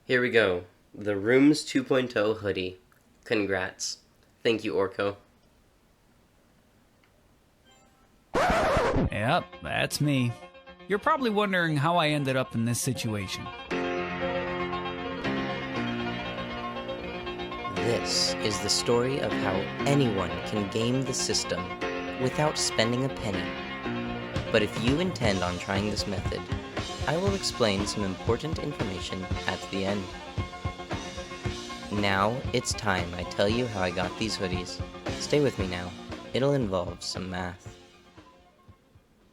Here we go. The Rooms 2.0 hoodie. Congrats. Thank you, Orko. Yep, that's me. You're probably wondering how I ended up in this situation. This is the story of how anyone can game the system without spending a penny. But if you intend on trying this method, I will explain some important information at the end. Now it's time I tell you how I got these hoodies. Stay with me now. It'll involve some math.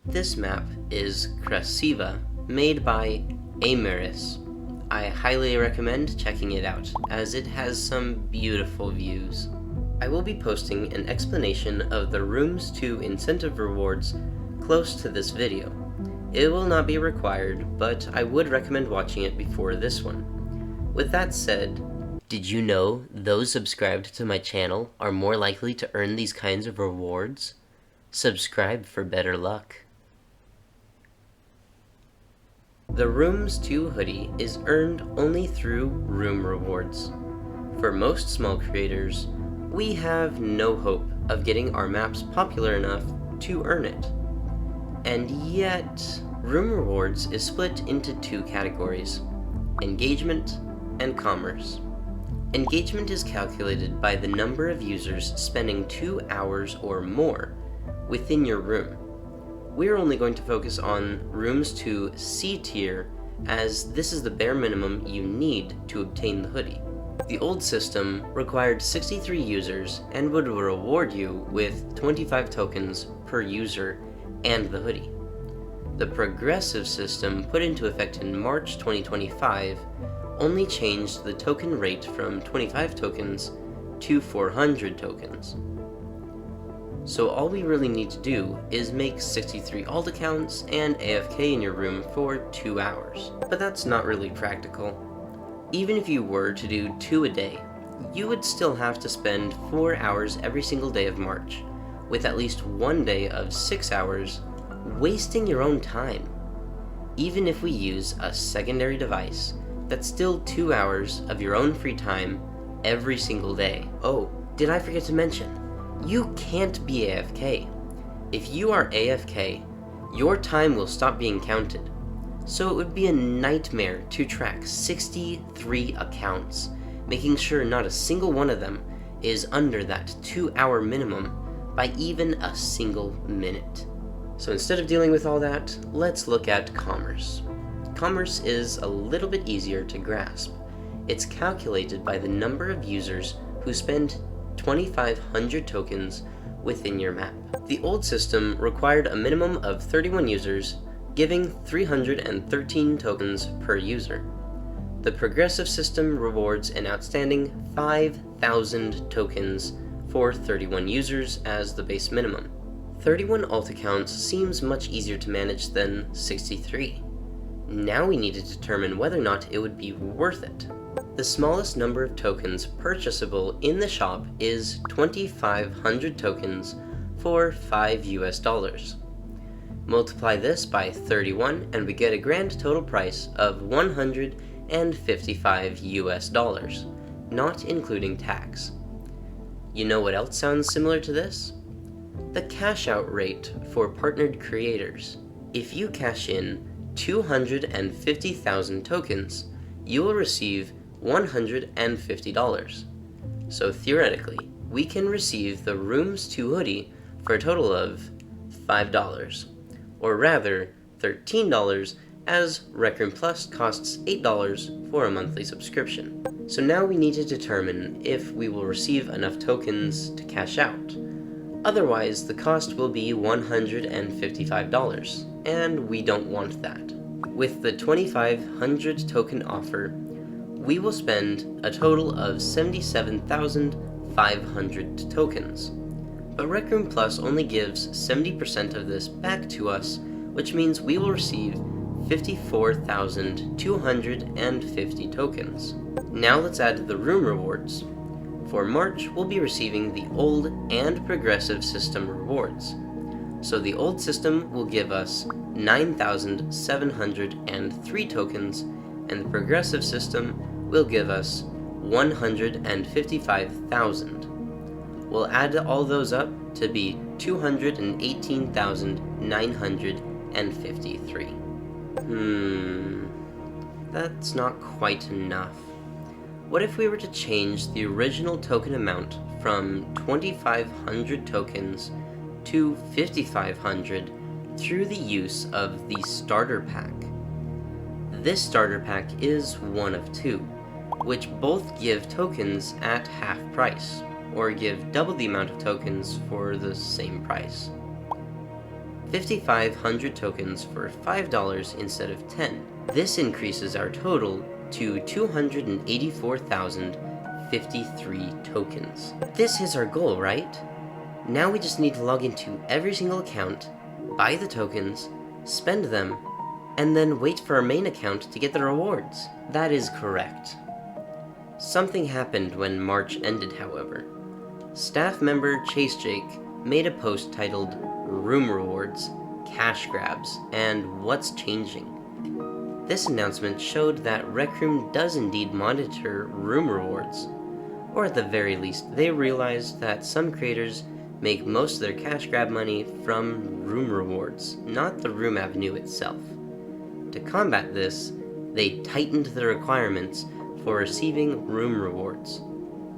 This map is Krasiva, made by Amaris. I highly recommend checking it out, as it has some beautiful views. I will be posting an explanation of the Rooms 2 incentive rewards close to this video. It will not be required, but I would recommend watching it before this one. With that said, did you know those subscribed to my channel are more likely to earn these kinds of rewards? Subscribe for better luck. The Rooms 2 hoodie is earned only through room rewards. For most small creators, we have no hope of getting our maps popular enough to earn it. And yet, room rewards is split into two categories: engagement and commerce. Engagement is calculated by the number of users spending 2 hours or more within your room. We're only going to focus on Rooms 2 C tier, as this is the bare minimum you need to obtain the hoodie. The old system required 63 users and would reward you with 25 tokens per user and the hoodie. The progressive system, put into effect in March 2025, only changed the token rate from 25 tokens to 400 tokens. So all we really need to do is make 63 alt accounts and AFK in your room for 2 hours. But that's not really practical. Even if you were to do 2 a day, you would still have to spend 4 hours every single day of March, with at least 1 day of 6 hours, wasting your own time. Even if we use a secondary device, that's still 2 hours of your own free time every single day. Oh, did I forget to mention? You can't be AFK. If you are AFK, your time will stop being counted. So it would be a nightmare to track 63 accounts, making sure not a single one of them is under that 2-hour minimum by even a single minute. So instead of dealing with all that, let's look at commerce. Commerce is a little bit easier to grasp. It's calculated by the number of users who spend 2,500 tokens within your map. The old system required a minimum of 31 users, giving 313 tokens per user. The progressive system rewards an outstanding 5,000 tokens for 31 users as the base minimum. 31 alt accounts seems much easier to manage than 63. Now we need to determine whether or not it would be worth it. The smallest number of tokens purchasable in the shop is 2,500 tokens for $5 US. Multiply this by 31 and we get a grand total price of $155 US, not including tax. You know what else sounds similar to this? The cash out rate for partnered creators. If you cash in 250,000 tokens, you will receive $150. So theoretically, we can receive the Rooms 2 hoodie for a total of $5, or rather $13, as Rec Room Plus costs $8 for a monthly subscription. So now we need to determine if we will receive enough tokens to cash out. Otherwise, the cost will be $155, and we don't want that. With the 2,500 token offer, we will spend a total of 77,500 tokens. But Rec Room Plus only gives 70% of this back to us, which means we will receive 54,250 tokens. Now let's add the room rewards. For March, we'll be receiving the old and progressive system rewards. So the old system will give us 9,703 tokens, and the progressive system will give us 155,000. We'll add all those up to be 218,953. That's not quite enough. What if we were to change the original token amount from 2,500 tokens to 5,500 through the use of the starter pack? This starter pack is one of two, which both give tokens at half price, or give double the amount of tokens for the same price. 5,500 tokens for $5 instead of 10. This increases our total to 284,053 tokens. This is our goal, right? Now we just need to log into every single account, buy the tokens, spend them, and then wait for our main account to get the rewards. That is correct. Something happened when March ended, however. Staff member Chase Jake made a post titled Room Rewards, Cash Grabs, and What's Changing. This announcement showed that Rec Room does indeed monitor room rewards, or at the very least, they realized that some creators make most of their cash grab money from room rewards, not the room avenue itself. To combat this, they tightened the requirements for receiving room rewards.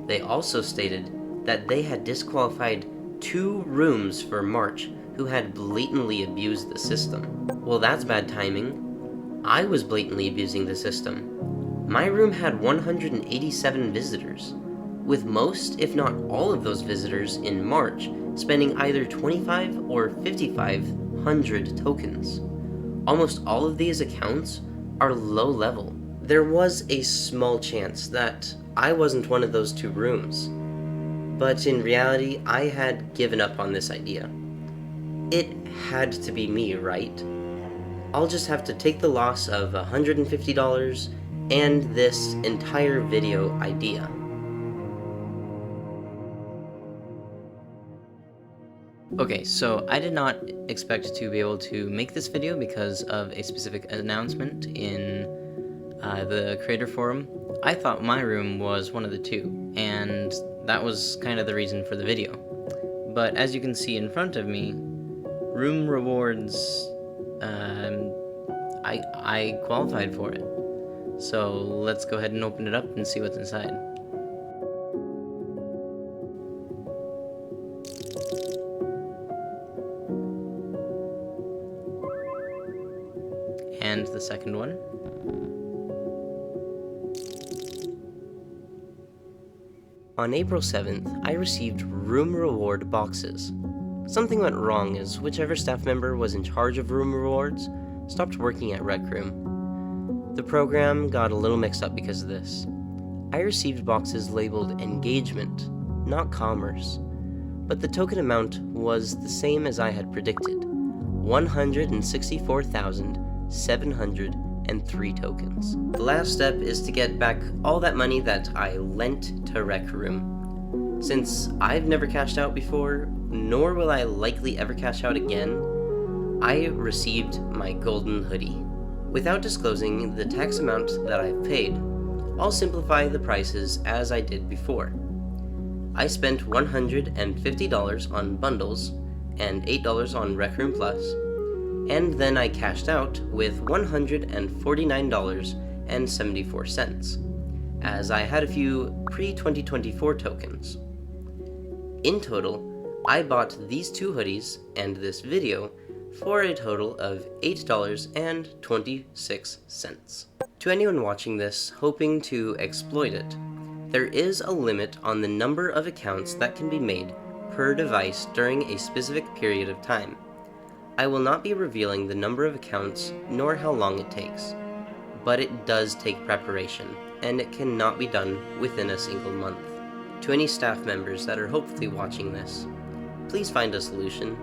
They also stated that they had disqualified 2 rooms for March who had blatantly abused the system. Well, that's bad timing. I was blatantly abusing the system. My room had 187 visitors, with most, if not all of those visitors in March spending either 25 or 5,500 tokens. Almost all of these accounts are low level. There was a small chance that I wasn't one of those 2 rooms, but in reality, I had given up on this idea. It had to be me, right? I'll just have to take the loss of $150 and this entire video idea. Okay, so I did not expect to be able to make this video because of a specific announcement in the creator forum. I thought my room was one of the 2, and that was kind of the reason for the video. But as you can see in front of me, room rewards, I qualified for it. So let's go ahead and open it up and see what's inside. And the second one. On April 7th, I received room reward boxes. Something went wrong as whichever staff member was in charge of room rewards stopped working at Rec Room. The program got a little mixed up because of this. I received boxes labeled engagement, not commerce, but the token amount was the same as I had predicted, 164,703 tokens. The last step is to get back all that money that I lent to Rec Room. Since I've never cashed out before, nor will I likely ever cash out again, I received my golden hoodie. Without disclosing the tax amount that I've paid, I'll simplify the prices as I did before. I spent $150 on bundles and $8 on Rec Room Plus, and then I cashed out with $149.74, as I had a few pre-2024 tokens. In total, I bought these 2 hoodies and this video for a total of $8.26. To anyone watching this hoping to exploit it, there is a limit on the number of accounts that can be made per device during a specific period of time. I will not be revealing the number of accounts nor how long it takes, but it does take preparation, and it cannot be done within a single month. To any staff members that are hopefully watching this, please find a solution.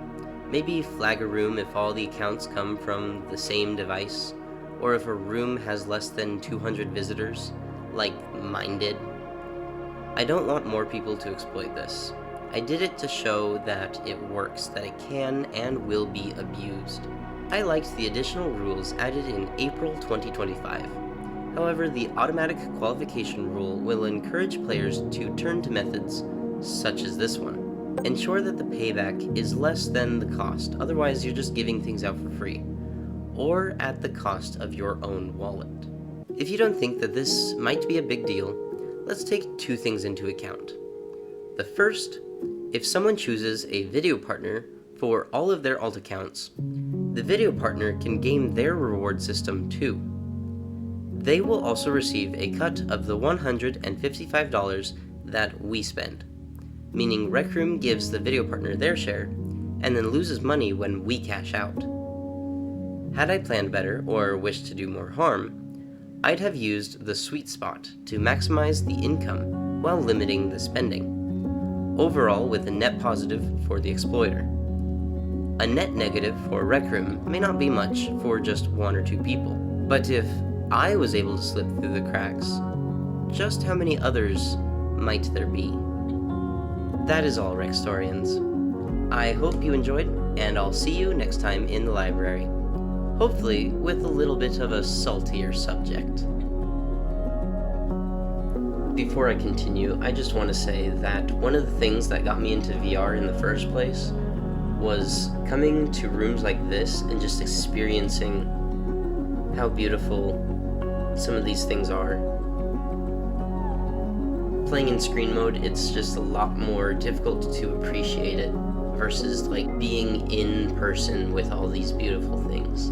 Maybe flag a room if all the accounts come from the same device, or if a room has less than 200 visitors, like mine did. I don't want more people to exploit this. I did it to show that it works, that it can and will be abused. I liked the additional rules added in April 2025. However, the automatic qualification rule will encourage players to turn to methods such as this one. Ensure that the payback is less than the cost, otherwise you're just giving things out for free, or at the cost of your own wallet. If you don't think that this might be a big deal, let's take two things into account. The first, if someone chooses a video partner for all of their alt accounts, the video partner can game their reward system too. They will also receive a cut of the $155 that we spend, meaning Rec Room gives the video partner their share and then loses money when we cash out. Had I planned better or wished to do more harm, I'd have used the sweet spot to maximize the income while limiting the spending, overall with a net positive for the exploiter. A net negative for Rec Room may not be much for just one or two people, but if I was able to slip through the cracks, just how many others might there be? That is all, Rextorians. I hope you enjoyed, and I'll see you next time in the library. Hopefully with a little bit of a saltier subject. Before I continue, I just want to say that one of the things that got me into VR in the first place was coming to rooms like this and just experiencing how beautiful some of these things are. Playing in screen mode, it's just a lot more difficult to appreciate it versus like being in person with all these beautiful things.